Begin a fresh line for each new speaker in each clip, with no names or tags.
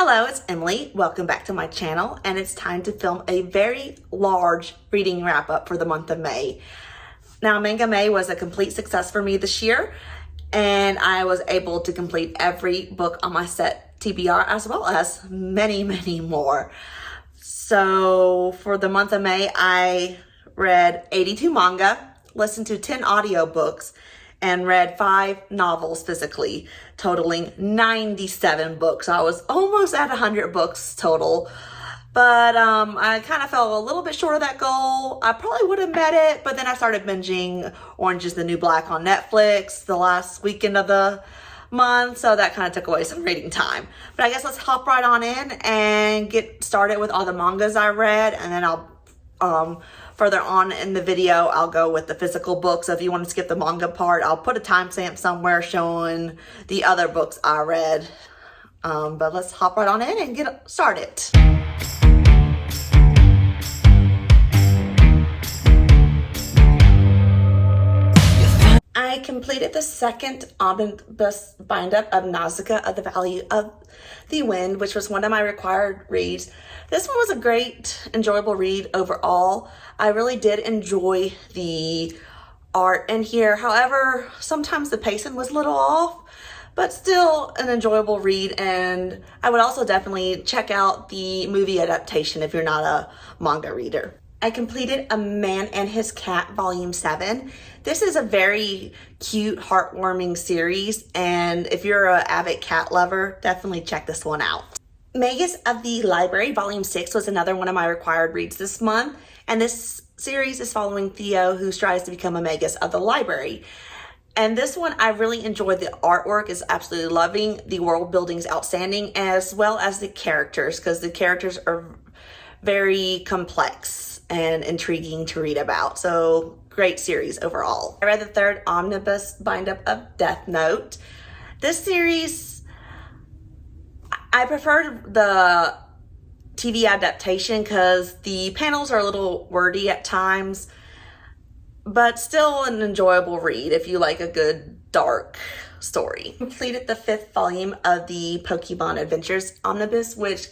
Hello, it's Emily. Welcome back to my channel, and it's time to film a very large reading wrap-up for the month of May. Now, Manga May was a complete success for me this year, and I was able to complete every book on my set TBR, as well as many more. So for the month of May, I read 82 manga, listened to 10 audiobooks, and read 5 novels physically, totaling 97 books. I was almost at 100 books total, but I kind of fell a little bit short of that goal. I probably would have met it, but then I started binging Orange is the New Black on Netflix the last weekend of the month, so that kind of took away some reading time. But I guess let's hop right on in and get started with all the mangas I read, and then I'll further on in the video, I'll go with the physical books. So if you want to skip the manga part, I'll put a timestamp somewhere showing the other books I read. But let's hop right on in and get started. I completed the second omnibus bind-up of Nausicaa of the Valley of the Wind, which was one of my required reads. This one was a great, enjoyable read overall. I really did enjoy the art in here. However, sometimes the pacing was a little off, but still an enjoyable read. And I would also definitely check out the movie adaptation if you're not a manga reader. I completed A Man and His Cat Volume 7. This is a very cute, heartwarming series, and if you're an avid cat lover, definitely check this one out. Mangas of the Library Volume 6 was another one of my required reads this month, and this series is following Theo, who strives to become a Mangas of the Library. And this one, I really enjoyed. The artwork is absolutely loving. The world building is outstanding, as well as the characters, because the characters are very complex and intriguing to read about. So great series overall. I read the third omnibus bind-up of Death Note. This series, I preferred the TV adaptation because the panels are a little wordy at times, but still an enjoyable read if you like a good dark story. Completed the 5th volume of the Pokemon Adventures omnibus, which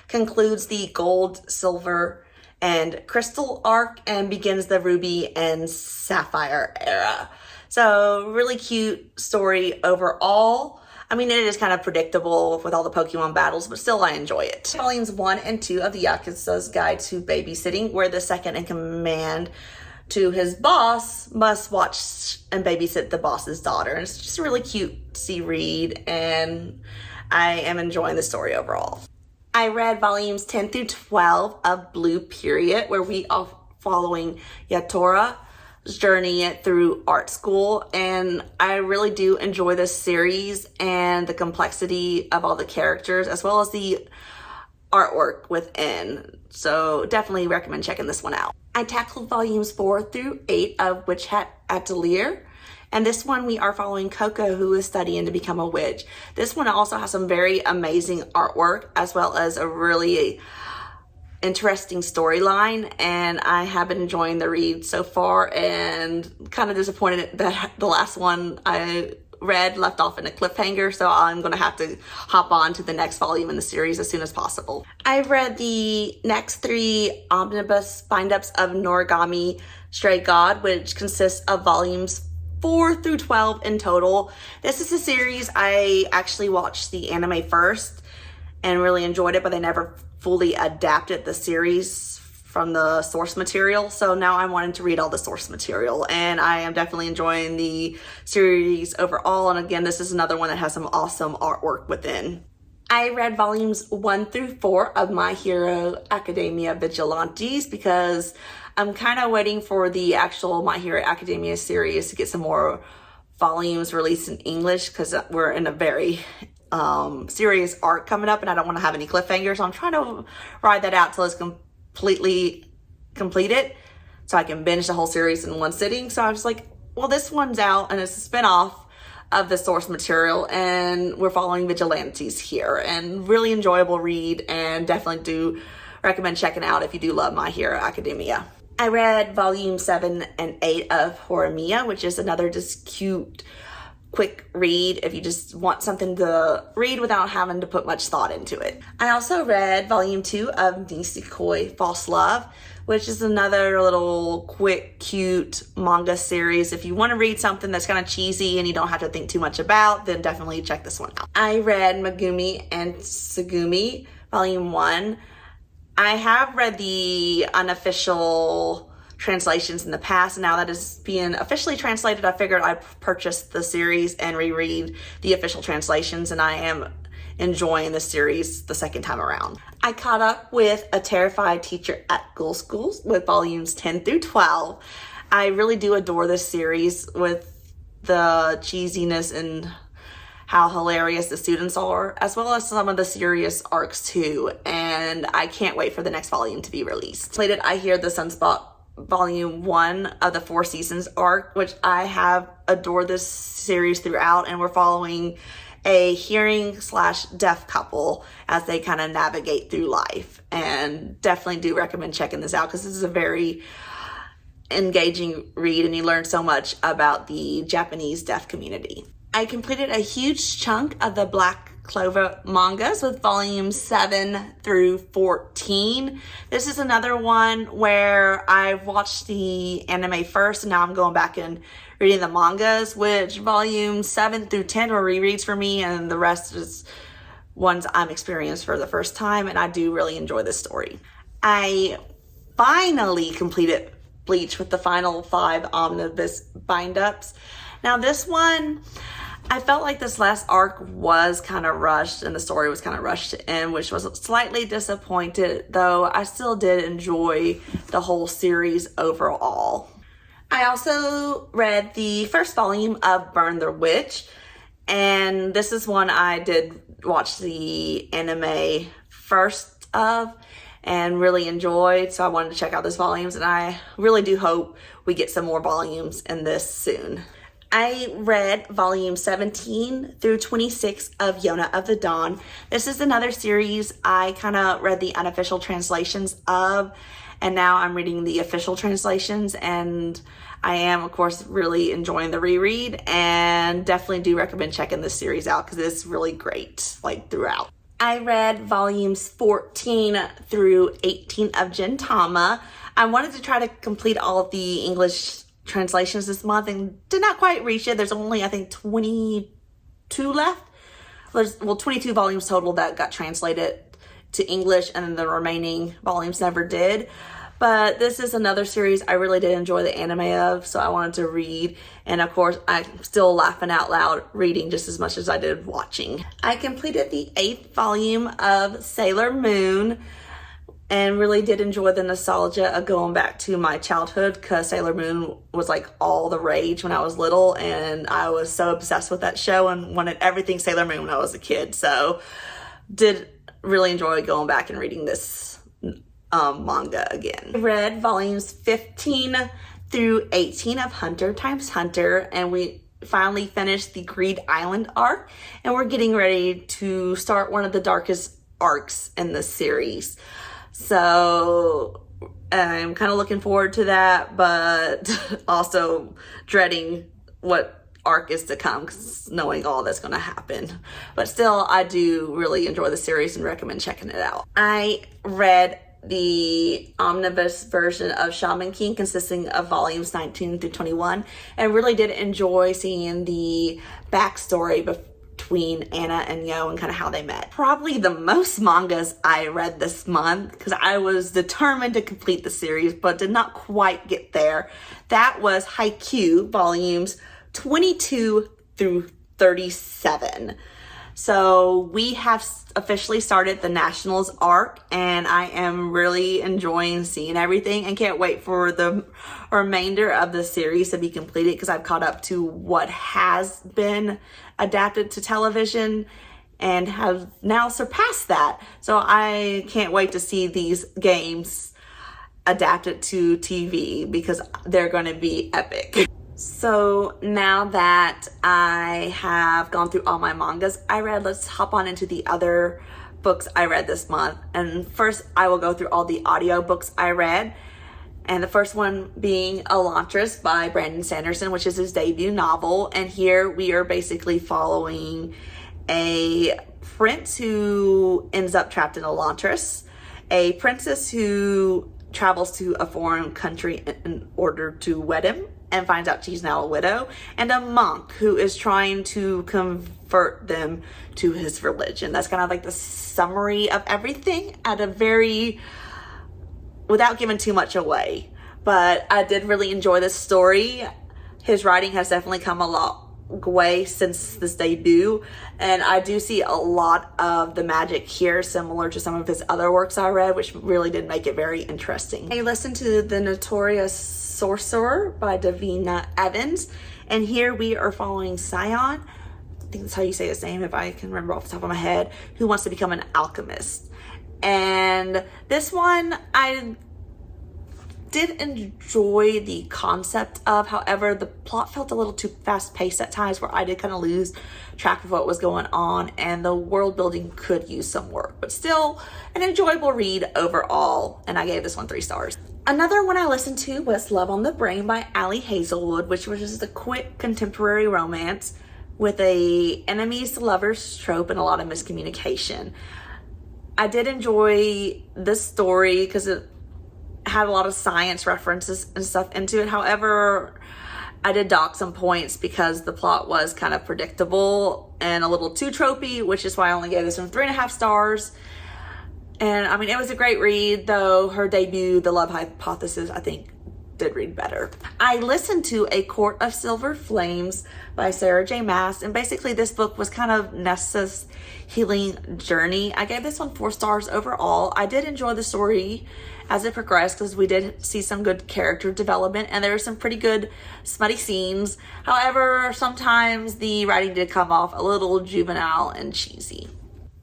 concludes the Gold, Silver, and Crystal arc and begins the Ruby and Sapphire era. So really cute story overall. I mean, it is kind of predictable with all the Pokemon battles, but still I enjoy it. Volumes 1 and 2 of the Yakuza's Guide to Babysitting, where the second in command to his boss must watch and babysit the boss's daughter. And it's just a really cutesy read, and I am enjoying the story overall. I read volumes 10 through 12 of Blue Period, where we are following Yatora's journey through art school. And I really do enjoy this series and the complexity of all the characters, as well as the artwork within. So definitely recommend checking this one out. I tackled volumes 4 through 8 of Witch Hat Atelier. And this one, we are following Coco, who is studying to become a witch. This one also has some very amazing artwork, as well as a really interesting storyline. And I have been enjoying the read so far, and kind of disappointed that the last one I read left off in a cliffhanger. So I'm going to have to hop on to the next volume in the series as soon as possible. I read the next 3 omnibus bind-ups of Noragami Stray God, which consists of volumes 4 through 12 in total. This is a series I actually watched the anime first and really enjoyed it, but they never fully adapted the series from the source material. So now I'm wanting to read all the source material, and I am definitely enjoying the series overall. And again, this is another one that has some awesome artwork within. I read volumes 1 through 4 of My Hero Academia Vigilantes because I'm kind of waiting for the actual My Hero Academia series to get some more volumes released in English, because we're in a very serious arc coming up, and I don't want to have any cliffhangers. So I'm trying to ride that out till it's completely completed, so I can binge the whole series in one sitting. So I was like, well, this one's out, and it's a spinoff of the source material, and we're following Vigilantes here, and really enjoyable read, and definitely do recommend checking out if you do love My Hero Academia. I read volume 7 and 8 of Horimiya, which is another just cute quick read if you just want something to read without having to put much thought into it. I also read volume 2 of Nisekoi False Love, which is another little quick, cute manga series. If you want to read something that's kind of cheesy and you don't have to think too much about, then definitely check this one out. I read Megumi and Tsugumi volume 1. I have read the unofficial translations in the past, and now that is being officially translated, I figured I'd purchase the series and reread the official translations, and I am enjoying the series the second time around. I caught up with A Terrified Teacher at Ghoul Schools with volumes 10 through 12. I really do adore this series with the cheesiness and how hilarious the students are, as well as some of the serious arcs too, and I can't wait for the next volume to be released. Completed I Hear the Sunspot volume 1 of the 4 seasons arc, which I have adored this series throughout, and we're following a hearing/deaf couple as they kind of navigate through life, and definitely do recommend checking this out because this is a very engaging read and you learn so much about the Japanese deaf community. I completed a huge chunk of the Black Clover mangas with volumes 7 through 14. This is another one where I've watched the anime first and now I'm going back and reading the mangas, which volumes 7 through 10 were rereads for me, and the rest is ones I'm experienced for the first time, and I do really enjoy this story. I finally completed Bleach with the final 5 omnibus bind-ups. Now this one, I felt like this last arc was kind of rushed and the story was kind of rushed in, which was slightly disappointed, though I still did enjoy the whole series overall. I also read the first volume of Burn the Witch, and this is one I did watch the anime first of and really enjoyed, so I wanted to check out those volumes, and I really do hope we get some more volumes in this soon. I read volume 17 through 26 of Yona of the Dawn. This is another series I kind of read the unofficial translations of, and now I'm reading the official translations, and I am, of course, really enjoying the reread, and definitely do recommend checking this series out because it's really great, like, throughout. I read volumes 14 through 18 of Gintama. I wanted to try to complete all of the English translations this month and did not quite reach it. There's only, I think, 22 left. There's 22 volumes total that got translated to English, and then the remaining volumes never did. But this is another series I really did enjoy the anime of, so I wanted to read. And of course, I'm still laughing out loud reading just as much as I did watching. I completed the 8th volume of Sailor Moon and really did enjoy the nostalgia of going back to my childhood, because Sailor Moon was like all the rage when I was little, and I was so obsessed with that show and wanted everything Sailor Moon when I was a kid. So did really enjoy going back and reading this manga again. I read volumes 15 through 18 of Hunter x Hunter, and we finally finished the Greed Island arc, and we're getting ready to start one of the darkest arcs in the series. So I'm kind of looking forward to that, but also dreading what arc is to come, because knowing all that's going to happen. But still, I do really enjoy the series and recommend checking it out. I read the omnibus version of Shaman King, consisting of volumes 19 through 21, and really did enjoy seeing the backstory between Anna and Yo and kind of how they met. Probably the most mangas I read this month, because I was determined to complete the series but did not quite get there. That was Haikyuu volumes 22 through 37. So we have officially started the Nationals arc, and I am really enjoying seeing everything and can't wait for the remainder of the series to be completed, because I've caught up to what has been adapted to television and have now surpassed that. So I can't wait to see these games adapted to TV, because they're going to be epic. So now that I have gone through all my mangas I read, let's hop on into the other books I read this month. And first, I will go through all the audiobooks I read. And the first one being Elantris by Brandon Sanderson, which is his debut novel. And here we are basically following a prince who ends up trapped in Elantris, a princess who travels to a foreign country in order to wed him and finds out she's now a widow, and a monk who is trying to convert them to his religion. That's kind of like the summary of everything at a very, without giving too much away. But I did really enjoy this story. His writing has definitely come a long way since this debut, and I do see a lot of the magic here similar to some of his other works I read, which really did make it very interesting. I listened to The Notorious Sorcerer by Davina Evans, and here we are following Scion, I think that's how you say his name if I can remember off the top of my head, who wants to become an alchemist. And this one I did enjoy the concept of, however, the plot felt a little too fast-paced at times where I did kind of lose track of what was going on, and the world building could use some work, but still an enjoyable read overall, and I gave this one 3 stars. Another one I listened to was Love on the Brain by Ali Hazelwood, which was just a quick contemporary romance with a enemies to lovers trope and a lot of miscommunication. I did enjoy this story because it had a lot of science references and stuff into it. However, I did dock some points because the plot was kind of predictable and a little too tropey, which is why I only gave this one 3.5 stars. And I mean, it was a great read, though her debut, The Love Hypothesis, I think did read better. I listened to A Court of Silver Flames by Sarah J. Maas, and basically this book was kind of Nessa's healing journey. I gave this one 4 stars overall. I did enjoy the story as it progressed because we did see some good character development, and there were some pretty good smutty scenes. However, sometimes the writing did come off a little juvenile and cheesy.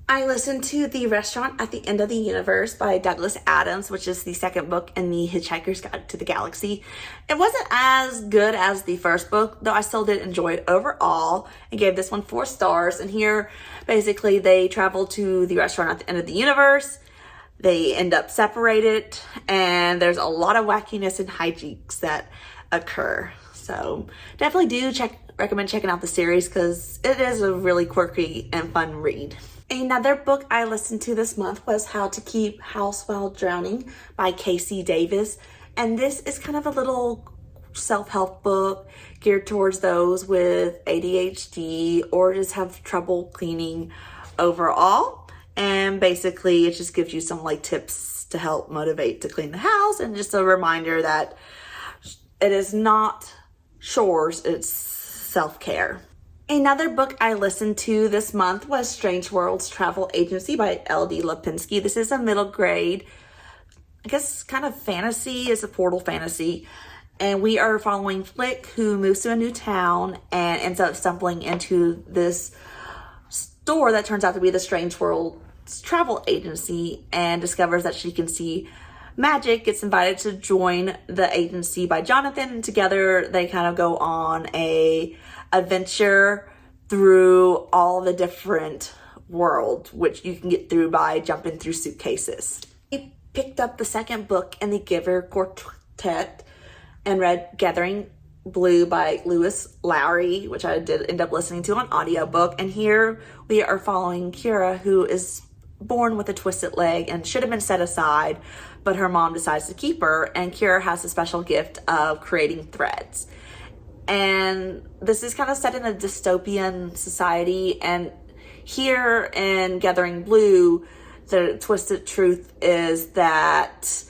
I listened to The Restaurant at the End of the Universe by Douglas Adams, which is the second book in the Hitchhiker's Guide to the Galaxy. It wasn't as good as the first book, though I still did enjoy it overall, and gave this one 4 stars. And here, basically, they travel to the restaurant at the end of the universe. They end up separated, and there's a lot of wackiness and hijinks that occur. So definitely do recommend checking out the series because it is a really quirky and fun read. Another book I listened to this month was How to Keep House While Drowning by Casey Davis. And this is kind of a little self-help book geared towards those with ADHD or just have trouble cleaning overall. And basically it just gives you some like tips to help motivate to clean the house, and just a reminder that it is not chores, it's self-care. Another book I listened to this month was Strange Worlds Travel Agency by L.D. Lipinski. This is a middle grade, I guess kind of fantasy, it's a portal fantasy. And we are following Flick, who moves to a new town and ends up stumbling into this store that turns out to be the Strange Worlds Travel Agency, and discovers that she can see magic, gets invited to join the agency by Jonathan, and together they kind of go on a adventure through all the different worlds, which you can get through by jumping through suitcases. I picked up the second book in the Giver Quartet and read Gathering Blue by Lewis Lowry, which I did end up listening to on audiobook. And here we are following Kira, who is born with a twisted leg and should have been set aside, but her mom decides to keep her, and Kira has a special gift of creating threads. And this is kind of set in a dystopian society, and here in Gathering Blue, the twisted truth is that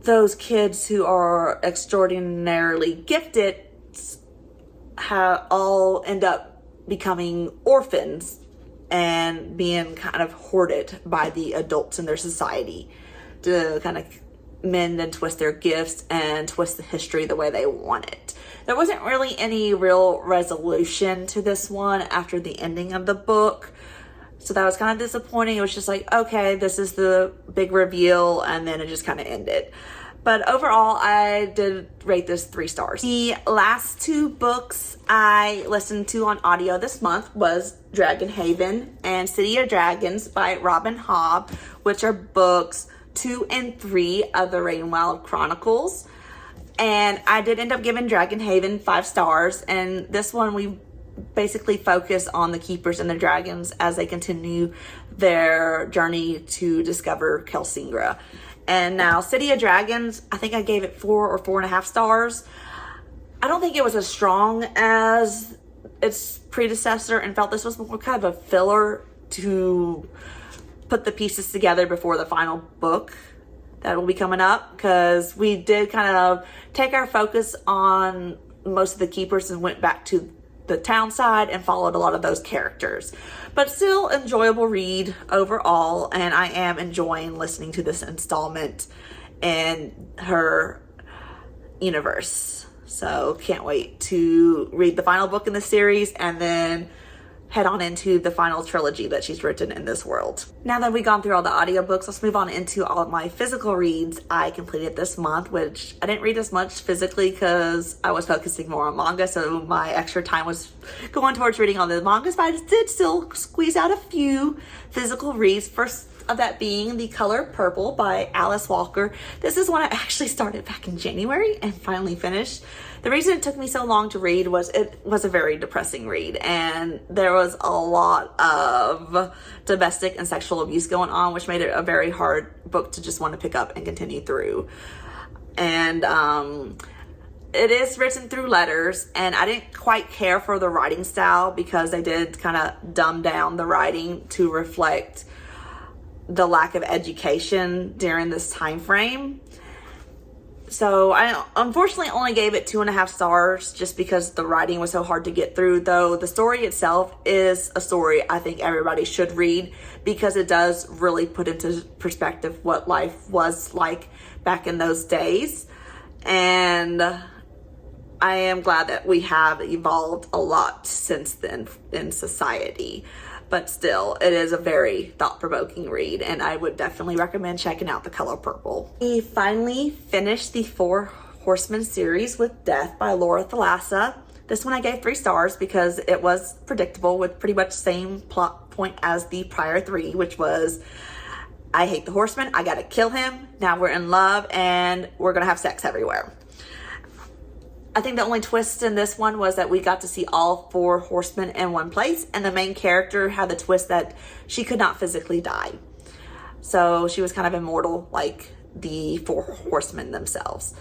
those kids who are extraordinarily gifted all end up becoming orphans and being kind of hoarded by the adults in their society to kind of mend and twist their gifts and twist the history the way they want it. There wasn't really any real resolution to this one after the ending of the book, so that was kind of disappointing. It was just like, okay, this is the big reveal, and then it just kind of ended. But overall, I did rate this 3 stars. The last 2 books I listened to on audio this month was Dragon Haven and City of Dragons by Robin Hobb, which are books 2 and 3 of the Rainwild Chronicles. And I did end up giving Dragon Haven 5 stars. And this one we basically focus on the keepers and the dragons as they continue their journey to discover Kelsingra. And now City of Dragons, I think I gave it 4 or 4.5 stars. I don't think it was as strong as its predecessor, and felt this was more kind of a filler to put the pieces together before the final book that will be coming up, because we did kind of take our focus on most of the keepers and went back to the town side and followed a lot of those characters. But still enjoyable read overall, and I am enjoying listening to this installment in her universe. So can't wait to read the final book in the series and then head on into the final trilogy that she's written in this world. Now that we've gone through all the audiobooks, let's move on into all of my physical reads I completed this month, which I didn't read as much physically because I was focusing more on manga, so my extra time was going towards reading all the mangas, but I did still squeeze out a few physical reads. First of that being The Color Purple by Alice Walker. This is one I actually started back in January and finally finished. The reason it took me so long to read was it was a very depressing read, and there was a lot of domestic and sexual abuse going on, which made it a very hard book to just want to pick up and continue through. And it is written through letters, and I didn't quite care for the writing style because they did kind of dumb down the writing to reflect the lack of education during this time frame. So I unfortunately only gave it 2.5 stars just because the writing was so hard to get through, though the story itself is a story I think everybody should read because it does really put into perspective what life was like back in those days. And I am glad that we have evolved a lot since then in society. But still, it is a very thought-provoking read, and I would definitely recommend checking out The Color Purple. We finally finished the Four Horsemen series with Death by Laura Thalassa. This one I gave 3 stars because it was predictable with pretty much the same plot point as the prior 3, which was, I hate the horseman, I gotta kill him, now we're in love, and we're gonna have sex everywhere. I think the only twist in this one was that we got to see all 4 horsemen in one place, and the main character had the twist that she could not physically die. So she was kind of immortal like the 4 horsemen themselves.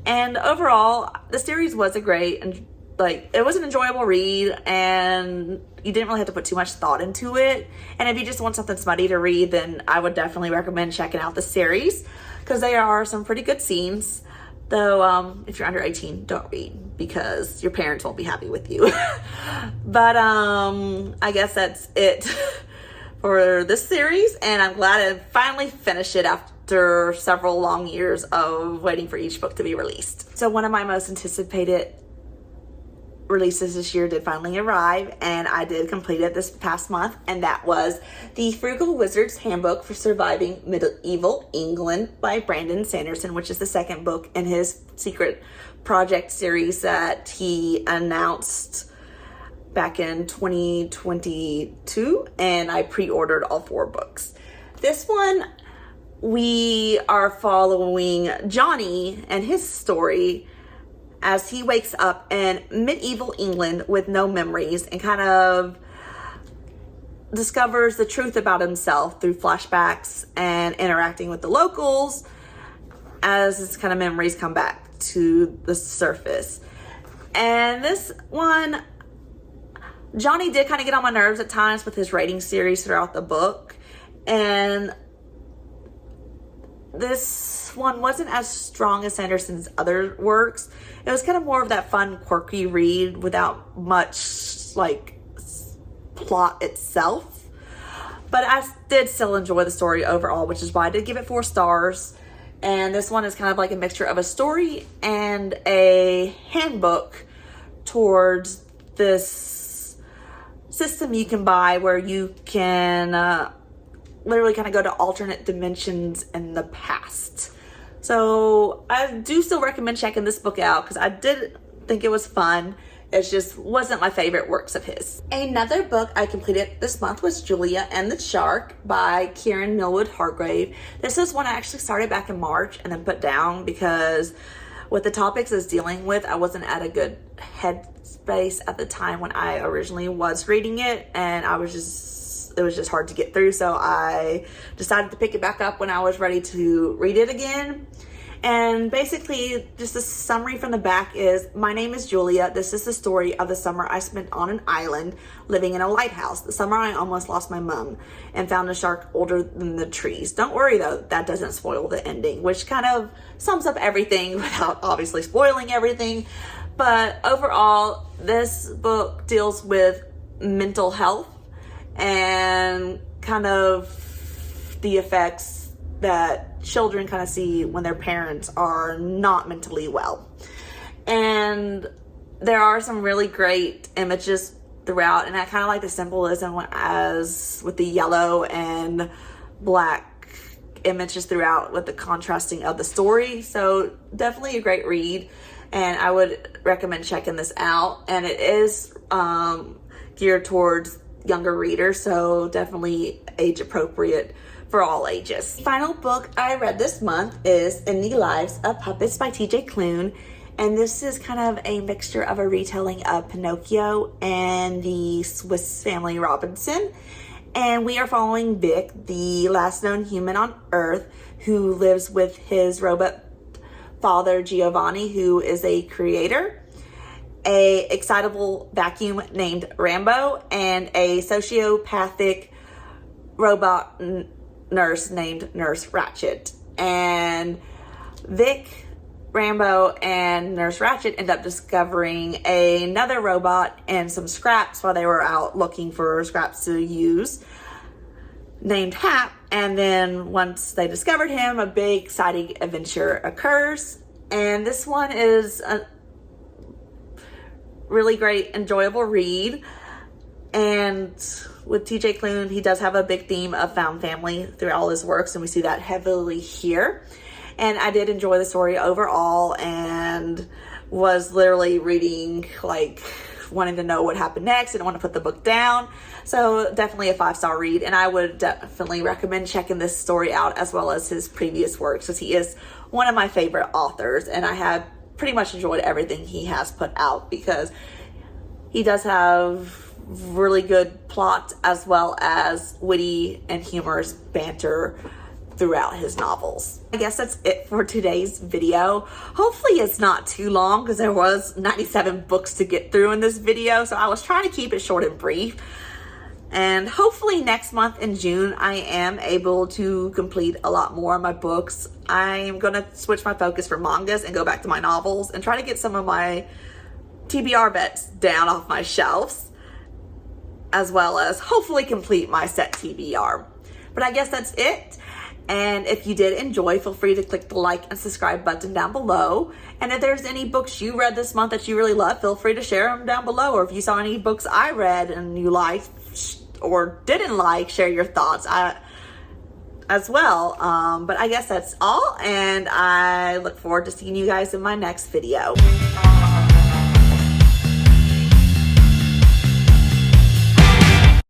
And overall, the series was a great, and it was an enjoyable read, and you didn't really have to put too much thought into it. And if you just want something smutty to read, then I would definitely recommend checking out the series because there are some pretty good scenes. Though, if you're under 18, don't read because your parents won't be happy with you. But, I guess that's it for this series. And I'm glad I finally finished it after several long years of waiting for each book to be released. So one of my most anticipated releases this year did finally arrive, and I did complete it this past month, and that was The Frugal Wizard's Handbook for Surviving Medieval England by Brandon Sanderson, which is the second book in his secret project series that he announced back in 2022, and I pre-ordered all 4 books. This one, we are following Johnny and his story as he wakes up in medieval England with no memories and kind of discovers the truth about himself through flashbacks and interacting with the locals as his kind of memories come back to the surface. And this one, Johnny did kind of get on my nerves at times with his rating series throughout the book, and this one wasn't as strong as Sanderson's other works. It was kind of more of that fun, quirky read without much plot itself. But I did still enjoy the story overall, which is why I did give it 4 stars. And this one is kind of like a mixture of a story and a handbook towards this system you can buy where you can literally kind of go to alternate dimensions in the past. So I do still recommend checking this book out because I did think it was fun. It just wasn't my favorite works of his. Another book I completed this month was Julia and the Shark by Kieran Millwood Hargrave. This is one I actually started back in March and then put down because with the topics I was dealing with, I wasn't at a good headspace at the time when I originally was reading it, and it was just hard to get through, so I decided to pick it back up when I was ready to read it again. And basically, just a summary from the back is, my name is Julia. This is the story of the summer I spent on an island living in a lighthouse. The summer I almost lost my mom and found a shark older than the trees. Don't worry though, that doesn't spoil the ending, which kind of sums up everything without obviously spoiling everything. But overall, this book deals with mental health and kind of the effects that children kind of see when their parents are not mentally well. And there are some really great images throughout, and I kind of like the symbolism as with the yellow and black images throughout with the contrasting of the story. So definitely a great read, and I would recommend checking this out. And it is geared towards younger readers, so definitely age appropriate for all ages. The final book I read this month is In the Lives of Puppets by TJ Klune, and this is kind of a mixture of a retelling of Pinocchio and the Swiss Family Robinson. And we are following Vic, the last known human on Earth, who lives with his robot father Giovanni, who is a creator, a excitable vacuum named Rambo, and a sociopathic robot nurse named Nurse Ratchet. And Vic, Rambo, and Nurse Ratchet end up discovering another robot and some scraps while they were out looking for scraps to use, named Hap. And then once they discovered him, a big exciting adventure occurs. And this one is a really great, enjoyable read. And with TJ Klune, he does have a big theme of found family through all his works, and we see that heavily here. And I did enjoy the story overall, and was literally reading, like, wanting to know what happened next. Didn't want to put the book down. So definitely a 5-star read, and I would definitely recommend checking this story out as well as his previous works, because he is one of my favorite authors, and I have pretty much enjoyed everything he has put out, because he does have really good plot as well as witty and humorous banter throughout his novels. I guess that's it for today's video. Hopefully it's not too long, because there was 97 books to get through in this video, so I was trying to keep it short and brief. And hopefully next month in June, I am able to complete a lot more of my books. I'm gonna switch my focus from mangas and go back to my novels and try to get some of my TBR bets down off my shelves, as well as hopefully complete my set TBR. But I guess that's it. And if you did enjoy, feel free to click the like and subscribe button down below. And if there's any books you read this month that you really love, feel free to share them down below. Or if you saw any books I read and you liked or didn't like, share your thoughts as well. But I guess that's all, and I look forward to seeing you guys in my next video.